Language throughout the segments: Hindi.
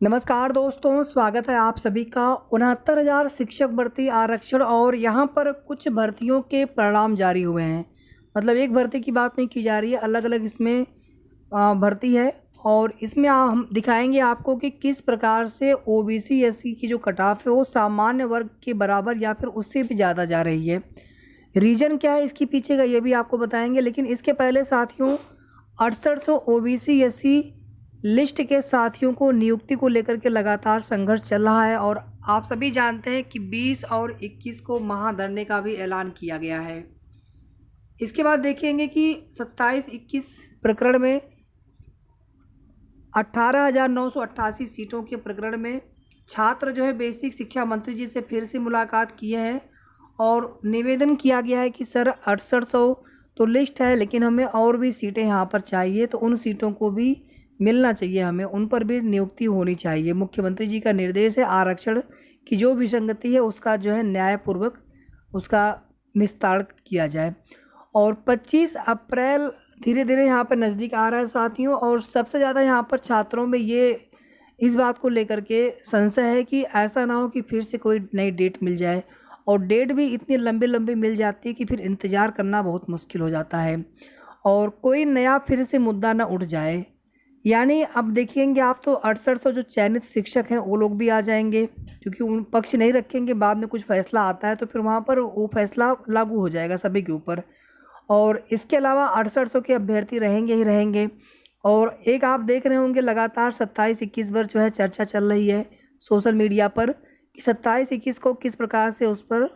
नमस्कार दोस्तों, स्वागत है आप सभी का। 69,000 शिक्षक भर्ती आरक्षण और यहाँ पर कुछ भर्तियों के परिणाम जारी हुए हैं। मतलब एक भर्ती की बात नहीं की जा रही है, अलग अलग इसमें भर्ती है और इसमें हम दिखाएंगे आपको कि किस प्रकार से ओबीसी एससी की जो कट ऑफ है वो सामान्य वर्ग के बराबर या फिर उससे भी ज़्यादा जा रही है। रीज़न क्या है इसके पीछे का ये भी आपको बताएंगे, लेकिन इसके पहले साथियों 6800 ओबीसी एससी लिस्ट के साथियों को नियुक्ति को लेकर के लगातार संघर्ष चल रहा है और आप सभी जानते हैं कि 20 और 21 को महाधरने का भी ऐलान किया गया है। इसके बाद देखेंगे कि 27-21 प्रकरण में 18,988 सीटों के प्रकरण में छात्र जो है बेसिक शिक्षा मंत्री जी से फिर से मुलाकात किए हैं और निवेदन किया गया है कि सर 6800 तो लिस्ट है, लेकिन हमें और भी सीटें यहाँ पर चाहिए, तो उन सीटों को भी मिलना चाहिए, हमें उन पर भी नियुक्ति होनी चाहिए। मुख्यमंत्री जी का निर्देश है आरक्षण की जो विसंगति है उसका जो है न्यायपूर्वक उसका निस्तारण किया जाए। और 25 अप्रैल धीरे धीरे यहाँ पर नज़दीक आ रहा है साथियों, और सबसे ज़्यादा यहाँ पर छात्रों में ये इस बात को लेकर के संशय है कि ऐसा ना हो कि फिर से कोई नई डेट मिल जाए, और डेट भी इतनी लंबी लंबी मिल जाती है कि फिर इंतज़ार करना बहुत मुश्किल हो जाता है और कोई नया फिर से मुद्दा ना उठ जाए। यानी अब देखेंगे आप तो 6800 जो चयनित शिक्षक हैं वो लोग भी आ जाएंगे, क्योंकि उन पक्ष नहीं रखेंगे, बाद में कुछ फैसला आता है तो फिर वहाँ पर वो फैसला लागू हो जाएगा सभी के ऊपर। और इसके अलावा 6800 के अभ्यर्थी रहेंगे ही रहेंगे। और एक आप देख रहे होंगे लगातार 27-21 पर जो है चर्चा चल रही है सोशल मीडिया पर कि 27-21 को किस प्रकार से उस पर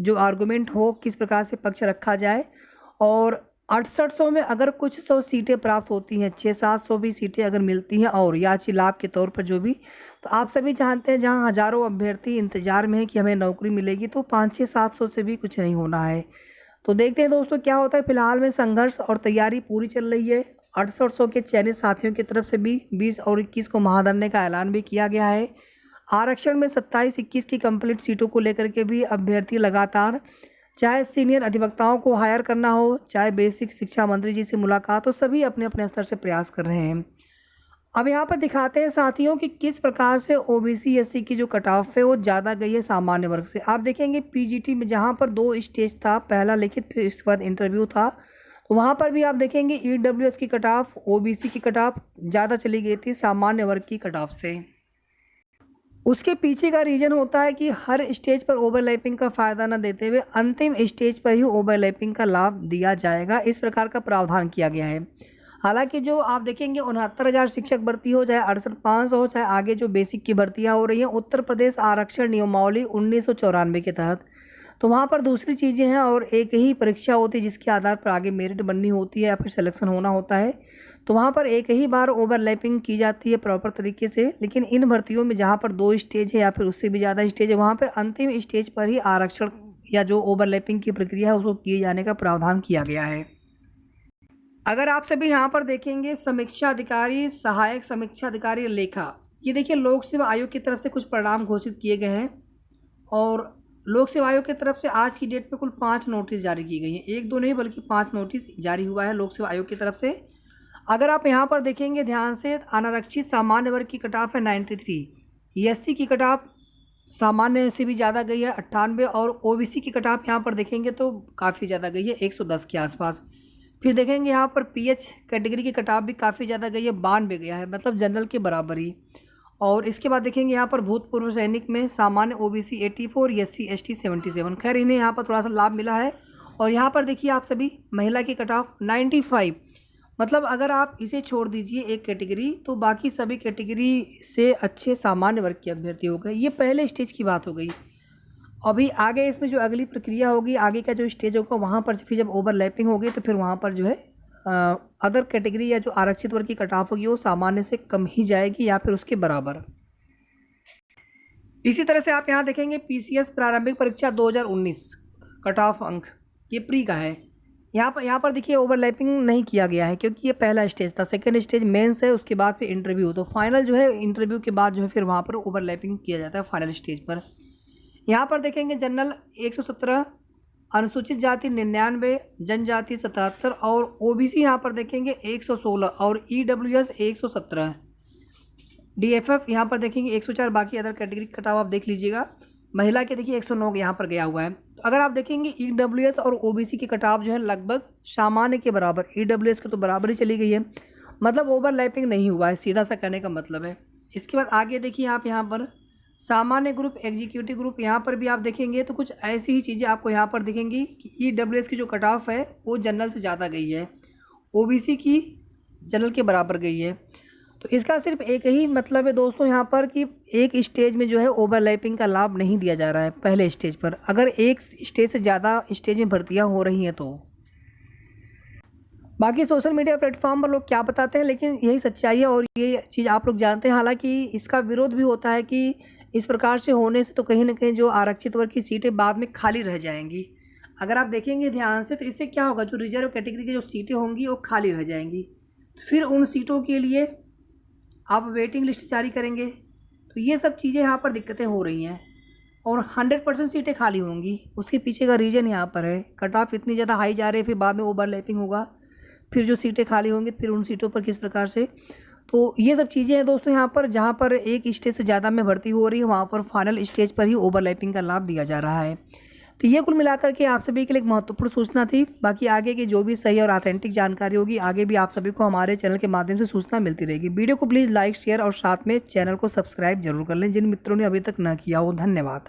जो आर्गूमेंट हो, किस प्रकार से पक्ष रखा जाए। और 6800 में अगर कुछ 100 सीटें प्राप्त होती हैं, 600-700 भी सीटें अगर मिलती हैं और याची लाभ के तौर पर जो भी, तो आप सभी जानते हैं जहां हज़ारों अभ्यर्थी इंतज़ार में है कि हमें नौकरी मिलेगी, तो 500-700 से भी कुछ नहीं होना है। तो देखते हैं दोस्तों क्या होता है। फिलहाल में संघर्ष और तैयारी पूरी चल रही है। 6800 के चयनित साथियों की तरफ से भी 20 और 21 को महाधरने का ऐलान भी किया गया है। आरक्षण में 27-21 की कंप्लीट सीटों को लेकर के भी अभ्यर्थी लगातार, चाहे सीनियर अधिवक्ताओं को हायर करना हो, चाहे बेसिक शिक्षा मंत्री जी से मुलाकात हो, सभी अपने अपने स्तर से प्रयास कर रहे हैं। अब यहाँ पर दिखाते हैं साथियों कि किस प्रकार से ओबीसी एससी की जो कट ऑफ है वो ज़्यादा गई है सामान्य वर्ग से। आप देखेंगे पीजीटी में जहाँ पर 2 स्टेज था, पहला लिखित फिर इसके बाद इंटरव्यू था, तो वहाँ पर भी आप देखेंगे ईडब्ल्यूएस की कट ऑफ, ओबीसी की कट ऑफ ज़्यादा चली गई थी सामान्य वर्ग की कट ऑफ से। उसके पीछे का रीज़न होता है कि हर स्टेज पर ओवरलैपिंग का फ़ायदा न देते हुए अंतिम स्टेज पर ही ओवरलैपिंग का लाभ दिया जाएगा, इस प्रकार का प्रावधान किया गया है। हालांकि जो आप देखेंगे 69,000 शिक्षक भर्ती हो, चाहे 68,500 हो, चाहे आगे जो बेसिक की भर्तियां हो रही हैं उत्तर प्रदेश आरक्षण नियमावली 1994 के तहत, तो वहाँ पर दूसरी चीज़ें हैं और एक ही परीक्षा होती है जिसके आधार पर आगे मेरिट बननी होती है या फिर सिलेक्शन होना होता है। तो वहाँ पर एक ही बार ओवरलैपिंग की जाती है प्रॉपर तरीके से, लेकिन इन भर्तियों में जहाँ पर 2 स्टेज है या फिर उससे भी ज़्यादा स्टेज है, वहाँ पर अंतिम स्टेज पर ही आरक्षण या जो ओवरलैपिंग की प्रक्रिया है उसको किए जाने का प्रावधान किया गया है। अगर आप सभी यहाँ पर देखेंगे समीक्षा अधिकारी, सहायक समीक्षा अधिकारी, लेखा, ये देखिए लोक सेवा आयोग की तरफ से कुछ परिणाम घोषित किए गए हैं और लोक सेवा आयोग की तरफ से आज की डेट में कुल 5 नोटिस जारी की गई हैं। 1-2 नहीं बल्कि 5 नोटिस जारी हुआ है लोक सेवा आयोग की तरफ से। अगर आप यहाँ पर देखेंगे ध्यान से, अनारक्षित सामान्य वर्ग की कट ऑफ है 93, एससी की कट ऑफ सामान्य से भी ज़्यादा गई है 98, और ओबीसी की कट ऑफ यहाँ पर देखेंगे तो काफ़ी ज़्यादा गई है 110 के आसपास। फिर देखेंगे यहाँ पर पीएच कैटेगरी की कट ऑफ भी काफ़ी ज़्यादा गई है, 92 गया है, मतलब जनरल के बराबर ही। और इसके बाद देखेंगे यहाँ पर भूतपूर्व सैनिक में सामान्य ओबीसी 84, एससी एसटी 77, खैर इन्हें यहाँ पर थोड़ा सा लाभ मिला है। और यहाँ पर देखिए आप सभी महिला की कट ऑफ 95, मतलब अगर आप इसे छोड़ दीजिए एक कैटेगरी तो बाकी सभी कैटेगरी से अच्छे सामान्य वर्ग के अभ्यर्थी हो गए। ये पहले स्टेज की बात हो गई। अभी आगे इसमें जो अगली प्रक्रिया होगी, आगे का जो स्टेज होगा, वहाँ पर फिर जब ओवरलैपिंग होगी तो फिर वहाँ पर जो है अदर कैटेगरी या जो आरक्षित वर्ग की कट ऑफ होगी वो सामान्य से कम ही जाएगी या फिर उसके बराबर। इसी तरह से आप यहाँ देखेंगे पीसीएस प्रारंभिक परीक्षा 2019 कट ऑफ अंक, ये प्री का है। यहाँ पर देखिए ओवरलैपिंग नहीं किया गया है क्योंकि ये पहला स्टेज था। सेकंड स्टेज मेंस है, उसके बाद फिर इंटरव्यू, तो फाइनल जो है इंटरव्यू के बाद जो है फिर वहाँ पर ओवरलैपिंग किया जाता है फाइनल स्टेज पर। यहाँ पर देखेंगे जनरल 117, अनुसूचित जाति 99, जनजाति 77 और ओबीसी यहाँ पर देखेंगे 116 और ईडब्ल्यूएस 117। DFF यहाँ पर देखेंगे 104, बाकी अदर कैटेगरी कटाव आप देख लीजिएगा। महिला के देखिए 109 यहाँ पर गया हुआ है। तो अगर आप देखेंगे EWS और OBC की कटाव जो है लगभग सामान्य के बराबर, EWS के तो बराबर ही चली गई है, मतलब ओवरलैपिंग नहीं हुआ है, सीधा सा कहने का मतलब है। इसके बाद आगे देखिए आप यहाँ पर सामान्य ग्रुप, एग्जीक्यूटिव ग्रुप, यहाँ पर भी आप देखेंगे तो कुछ ऐसी ही चीज़ें आपको यहाँ पर दिखेंगी कि EWS की जो कट ऑफ है वो जनरल से ज़्यादा गई है, OBC की जनरल के बराबर गई है। तो इसका सिर्फ एक ही मतलब है दोस्तों यहाँ पर कि एक स्टेज में जो है ओवरलैपिंग का लाभ नहीं दिया जा रहा है पहले स्टेज पर, अगर एक स्टेज से ज़्यादा स्टेज में भर्तियाँ हो रही हैं तो। बाकी सोशल मीडिया प्लेटफॉर्म पर लोग क्या बताते हैं, लेकिन यही सच्चाई है और ये चीज़ आप लोग जानते हैं। हालांकि इसका विरोध भी होता है कि इस प्रकार से होने से तो कहीं ना कहीं जो आरक्षित वर्ग की सीटें बाद में खाली रह जाएंगी। अगर आप देखेंगे ध्यान से तो इससे क्या होगा, जो रिजर्व कैटेगरी की जो सीटें होंगी वो खाली रह जाएंगी, फिर उन सीटों के लिए आप वेटिंग लिस्ट जारी करेंगे। तो ये सब चीज़ें यहाँ पर दिक्कतें हो रही हैं और 100% सीटें खाली होंगी। उसके पीछे का रीज़न यहाँ पर है, कट ऑफ इतनी ज़्यादा हाई जा रही है, फिर बाद में ओवरलैपिंग होगा, फिर जो सीटें खाली होंगी फिर उन सीटों पर किस प्रकार से। तो ये सब चीज़ें हैं दोस्तों यहाँ पर, जहाँ पर एक स्टेज से ज़्यादा में भर्ती हो रही है वहाँ पर फाइनल स्टेज पर ही ओवरलैपिंग का लाभ दिया जा रहा है। तो ये कुल मिलाकर के आप सभी के लिए एक महत्वपूर्ण सूचना थी। बाकी आगे की जो भी सही और ऑथेंटिक जानकारी होगी आगे भी आप सभी को हमारे चैनल के माध्यम से सूचना मिलती रहेगी। वीडियो को प्लीज़ लाइक, शेयर और साथ में चैनल को सब्सक्राइब जरूर कर लें जिन मित्रों ने अभी तक न किया हो। धन्यवाद।